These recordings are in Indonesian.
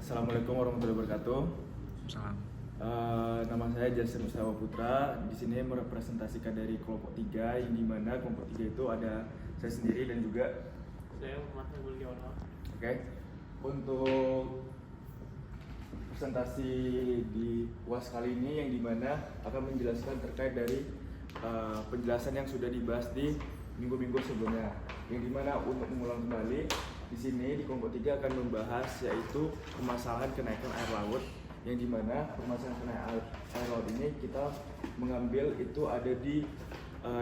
Assalamualaikum warahmatullahi wabarakatuh. Salam. Nama saya Jason Mustafa Putra. Di sini merepresentasikan dari kelompok 3, yang dimana kelompok 3 itu ada saya sendiri dan juga saya Muhammad Nurul Yono. Oke. Untuk presentasi di UAS kali ini yang dimana akan menjelaskan terkait dari penjelasan yang sudah dibahas di minggu-minggu sebelumnya. Yang dimana untuk mengulang kembali di sini di kelompok 3 akan membahas yaitu permasalahan kenaikan air laut, yang dimana permasalahan kenaikan air laut ini kita mengambil itu ada di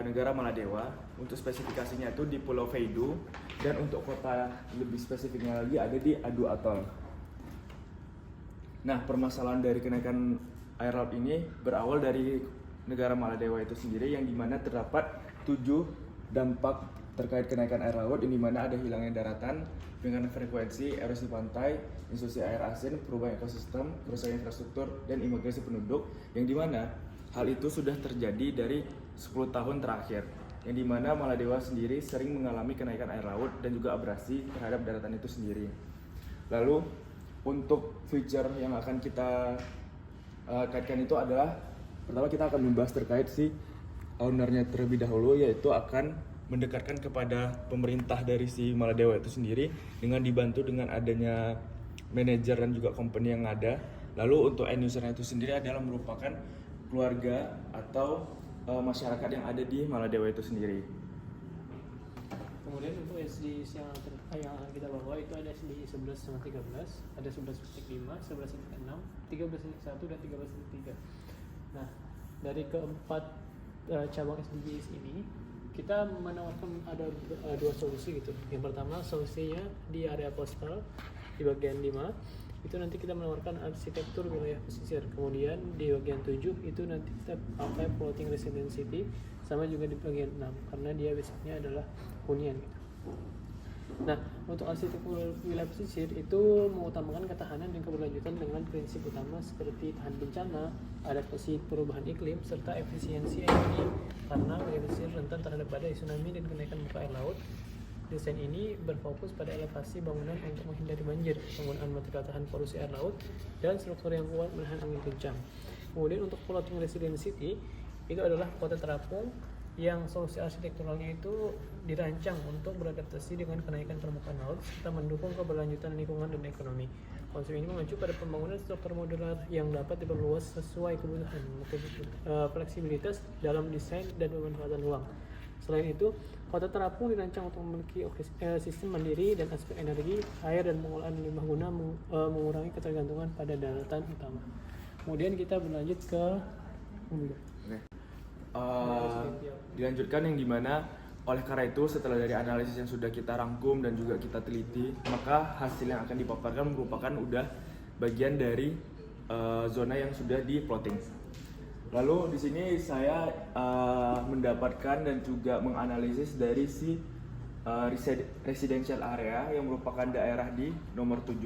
negara Maladewa. Untuk spesifikasinya itu di Pulau Vaidu, dan untuk kota lebih spesifiknya lagi ada di Adu Atol. Nah, permasalahan dari kenaikan air laut ini berawal dari negara Maladewa itu sendiri, yang dimana terdapat 7 dampak terkait kenaikan air laut, yang dimana ada hilangnya daratan dengan frekuensi, erosi pantai, intrusi air asin, perubahan ekosistem, kerusakan infrastruktur, dan imigrasi penduduk, yang dimana hal itu sudah terjadi dari 10 tahun terakhir, yang dimana Maladewa sendiri sering mengalami kenaikan air laut dan juga abrasi terhadap daratan itu sendiri. Lalu untuk feature yang akan kita kaitkan itu adalah, pertama kita akan membahas terkait si ownernya terlebih dahulu, yaitu akan mendekatkan kepada pemerintah dari si Maladewa itu sendiri dengan dibantu dengan adanya manajer dan juga company yang ada. Lalu untuk end usernya itu sendiri adalah merupakan keluarga atau masyarakat yang ada di Maladewa itu sendiri. Kemudian untuk SDGs yang akan kita bawa itu ada SDGs 11 sama 13, ada 11.5, 11.6, 13.1 dan 13.3. Nah, dari keempat cabang SDGs ini kita menawarkan ada dua solusi gitu. Yang pertama solusinya di area coastal di bagian 5 itu nanti kita menawarkan arsitektur wilayah pesisir. Kemudian di bagian 7 itu nanti kita pakai floating resident city, sama juga di bagian 6 karena dia basicnya adalah hunian gitu. Nah, untuk arsitektur wilayah pesisir itu mengutamakan ketahanan dan keberlanjutan dengan prinsip utama seperti tahan bencana, adaptasi perubahan iklim, serta efisiensi energi karena wilayah pesisir rentan terhadap badai, tsunami, dan kenaikan muka air laut. Desain ini berfokus pada elevasi bangunan untuk menghindari banjir, penggunaan material tahan polusi air laut, dan struktur yang kuat menahan angin kencang. Kemudian untuk floating resident city itu adalah kota terapung yang solusi arsitekturalnya itu dirancang untuk beradaptasi dengan kenaikan permukaan laut serta mendukung keberlanjutan lingkungan dan ekonomi. Konsep ini mengacu pada pembangunan struktur modular yang dapat diperluas sesuai kebutuhan, fleksibilitas dalam desain dan pemanfaatan ruang. Selain itu, kota terapung dirancang untuk memiliki sistem mandiri dan aspek energi, air, dan pengolahan limbah guna mengurangi ketergantungan pada daratan utama. Kemudian kita berlanjut ke dilanjutkan, yang dimana oleh karena itu setelah dari analisis yang sudah kita rangkum dan juga kita teliti, maka hasil yang akan dipaparkan merupakan udah bagian dari zona yang sudah di plotting. Lalu di sini saya mendapatkan dan juga menganalisis dari si residential area yang merupakan daerah di nomor 7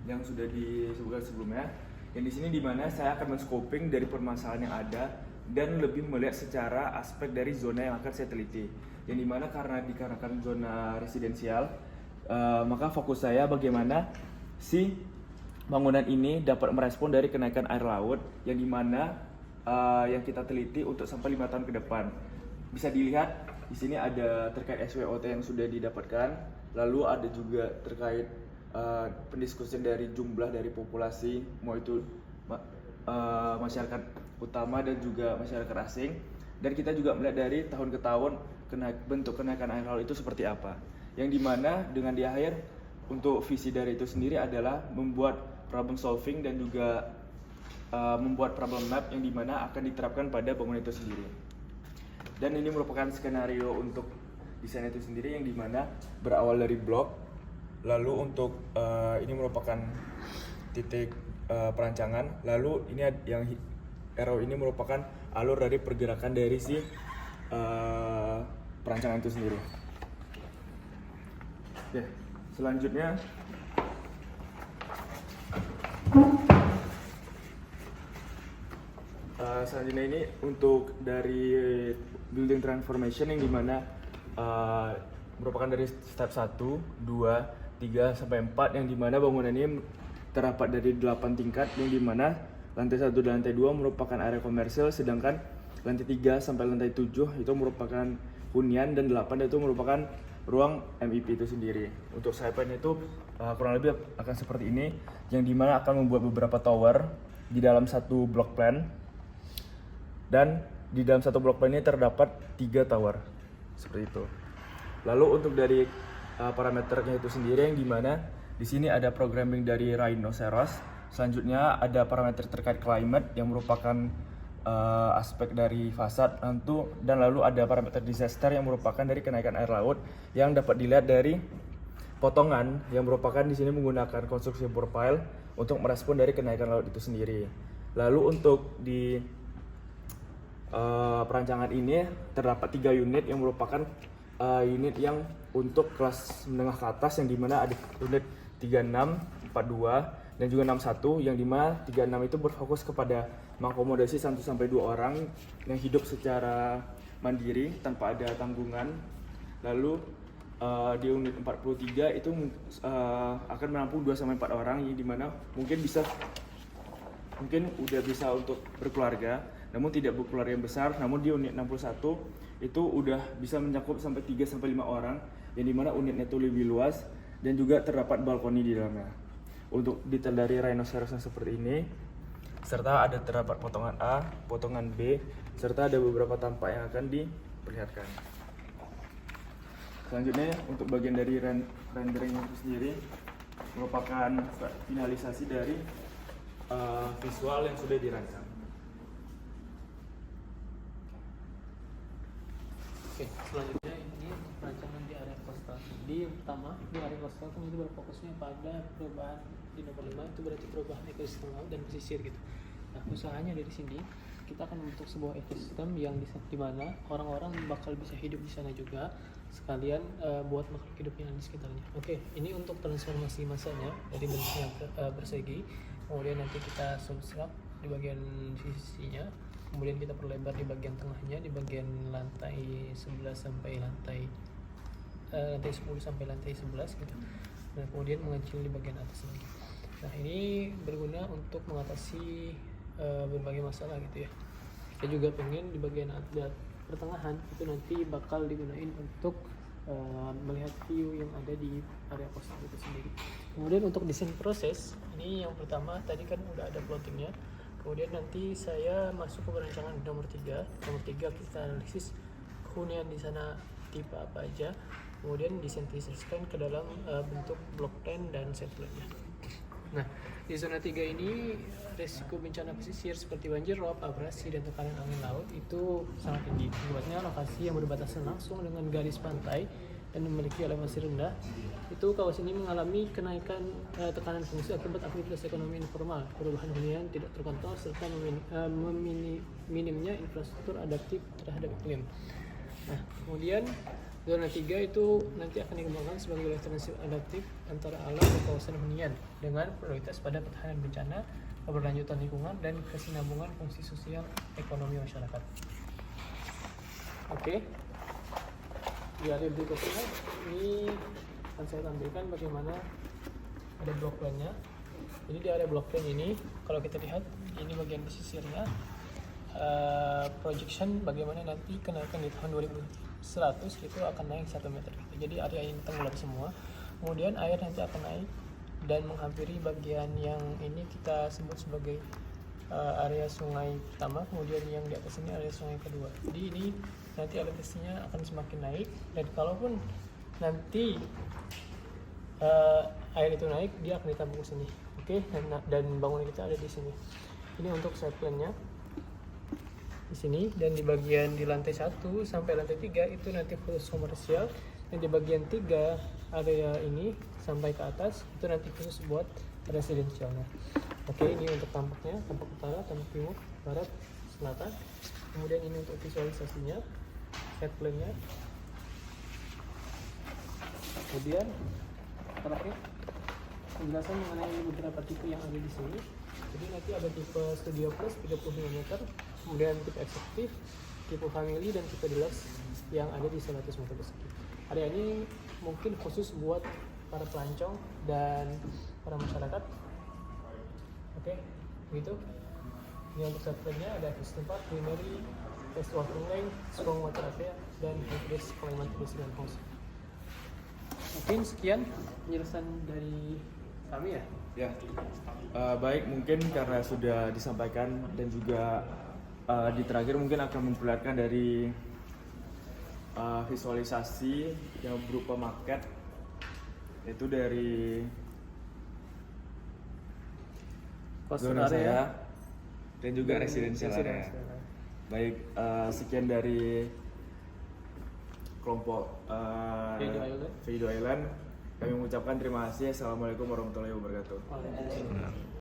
yang sudah disebutkan sebelumnya. Yang di sini dimana saya akan men-scoping dari permasalahan yang ada dan lebih melihat secara aspek dari zona yang akan saya teliti. Yang dimana karena dikarenakan zona residensial, maka fokus saya bagaimana si bangunan ini dapat merespon dari kenaikan air laut, yang dimana yang kita teliti untuk sampai 5 tahun ke depan. Bisa dilihat di sini ada terkait SWOT yang sudah didapatkan, lalu ada juga terkait pendiskusian dari jumlah dari populasi, mau itu masyarakat utama dan juga masyarakat asing, dan kita juga melihat dari tahun ke tahun bentuk kenaikan air laut itu seperti apa, yang dimana dengan di akhir untuk visi dari itu sendiri adalah membuat problem solving dan juga membuat problem map yang dimana akan diterapkan pada bangunan itu sendiri. Dan ini merupakan skenario untuk desain itu sendiri, yang dimana berawal dari blok, lalu untuk ini merupakan titik perancangan, lalu ini yang arrow ini merupakan alur dari pergerakan dari si perancangan itu sendiri. Oke, selanjutnya selanjutnya ini untuk dari building transformation, yang dimana merupakan dari step 1, 2, 3 sampai 4, yang dimana bangunan ini terdapat dari 8 tingkat, yang dimana lantai 1 dan lantai 2 merupakan area komersil, sedangkan lantai 3 sampai lantai 7 itu merupakan hunian, dan 8 itu merupakan ruang MIP itu sendiri. Untuk site plan itu kurang lebih akan seperti ini, yang dimana akan membuat beberapa tower di dalam satu block plan, dan di dalam satu block plan ini terdapat 3 tower seperti itu. Lalu untuk dari parameternya itu sendiri, yang dimana di sini ada programming dari Rhinoceros. Selanjutnya ada parameter terkait climate yang merupakan aspek dari fasad, dan lalu ada parameter disaster yang merupakan dari kenaikan air laut yang dapat dilihat dari potongan yang merupakan di sini menggunakan konstruksi profile untuk merespon dari kenaikan laut itu sendiri. Lalu untuk di perancangan ini terdapat 3 unit yang merupakan unit yang untuk kelas menengah ke atas, yang dimana ada unit 36, 42 dan juga 61, yang dimana 36 itu berfokus kepada mengakomodasi 1-2 orang yang hidup secara mandiri tanpa ada tanggungan. Lalu di unit 43 itu akan menampung 2-4 orang, yang dimana mungkin udah bisa untuk berkeluarga, namun tidak berkeluarga yang besar. Namun di unit 61 itu udah bisa mencakup sampai 3-5 orang, yang dimana unitnya itu lebih luas dan juga terdapat balkoni di dalamnya. Untuk detail dari Rhinoceros seperti ini, serta ada terdapat potongan A, potongan B, serta ada beberapa tampak yang akan diperlihatkan. Selanjutnya untuk bagian dari rendering itu sendiri merupakan finalisasi dari visual yang sudah dirancang. Oke, selanjutnya ini perancangan di area coastal. Di pertama, di area coastal kan itu berfokusnya pada perubahan di nomor 5, itu berarti perubahan ekosistem laut dan pesisir gitu. Nah, usahanya dari sini kita akan membentuk sebuah ekosistem yang di mana orang-orang bakal bisa hidup di sana juga, sekalian buat makhluk hidup yang di sekitarnya. Oke, ini untuk transformasi masanya dari bentuknya persegi, kemudian nanti kita substrak di bagian sisinya, kemudian kita perlebar di bagian tengahnya, di bagian lantai 11 sampai lantai 10 sampai lantai 11 gitu. Nah, kemudian mengecil di bagian atas lagi. Nah, ini berguna untuk mengatasi berbagai masalah gitu ya. Kita juga pengen di bagian pertengahan itu nanti bakal digunain untuk melihat view yang ada di area coastal itu sendiri. Kemudian untuk desain proses, ini yang pertama tadi kan udah ada plottingnya. Kemudian nanti saya masuk ke perancangan nomor 3. Nomor 3 kita analisis hunian di sana tipe apa aja. Kemudian disintetiskan ke dalam bentuk block plan dan set plan-nya. Nah, di zona 3 ini resiko bencana pesisir seperti banjir rob, abrasi, dan tekanan angin laut itu sangat tinggi. Akibatnya lokasi yang berbatasan langsung dengan garis pantai dan memiliki elevasi rendah, itu kawasan ini mengalami kenaikan tekanan fungsi akibat aktivitas ekonomi informal, perubahan hunian tidak terkontrol, serta minimnya infrastruktur adaptif terhadap iklim. Nah, kemudian zona 3 itu nanti akan dikembangkan sebagai wilayah transisi adaptif antara alam dan kawasan hunian dengan prioritas pada pertahanan bencana, keberlanjutan lingkungan, dan kesinambungan fungsi sosial ekonomi masyarakat. Oke. Di area berikutnya ini akan saya tampilkan bagaimana ada block plan-nya. Jadi di area block plan ini kalau kita lihat ini bagian pesisirnya, projection bagaimana nanti kenaikan di tahun 2100 itu akan naik 1 meter. Jadi area ini tenggelam semua. Kemudian air nanti akan naik dan menghampiri bagian yang ini kita sebut sebagai area sungai pertama, kemudian yang di atas ini area sungai kedua. Jadi ini nanti elevasinya akan semakin naik, dan kalaupun nanti air itu naik, dia akan ditampung ke sini. Oke, dan bangunan kita ada di sini. Ini untuk site plan-nya di sini, dan di bagian di lantai 1 sampai lantai 3 itu nanti khusus komersial, dan di bagian 3 area ini sampai ke atas itu nanti khusus buat residensialnya. Oke, ini untuk tampaknya, tampak utara, tampak timur, barat, selatan. Kemudian ini untuk visualisasinya, set plan-nya. Kemudian terakhir penjelasan mengenai beberapa tipe yang ada di sini. Jadi nanti ada tipe Studio Plus 35 meter, kemudian tipe eksekutif, tipe family, dan tipe deluxe yang ada di 100 meter persegi. Area ini mungkin khusus buat para pelancong dan para masyarakat Oke, begitu. Ini untuk subjeknya ada quiz tempat, primary, test working length, strong water area, dan hybrid climate risk dan host. Mungkin sekian penjelasan dari kami ya. Ya, baik, mungkin karena sudah disampaikan dan juga di terakhir mungkin akan memperlihatkan dari visualisasi yang berupa market, yaitu dari zona saya dan juga residensial area. Baik, sekian dari kelompok Video Island. Kami mengucapkan terima kasih. Assalamualaikum warahmatullahi wabarakatuh. Waalaikumsalam.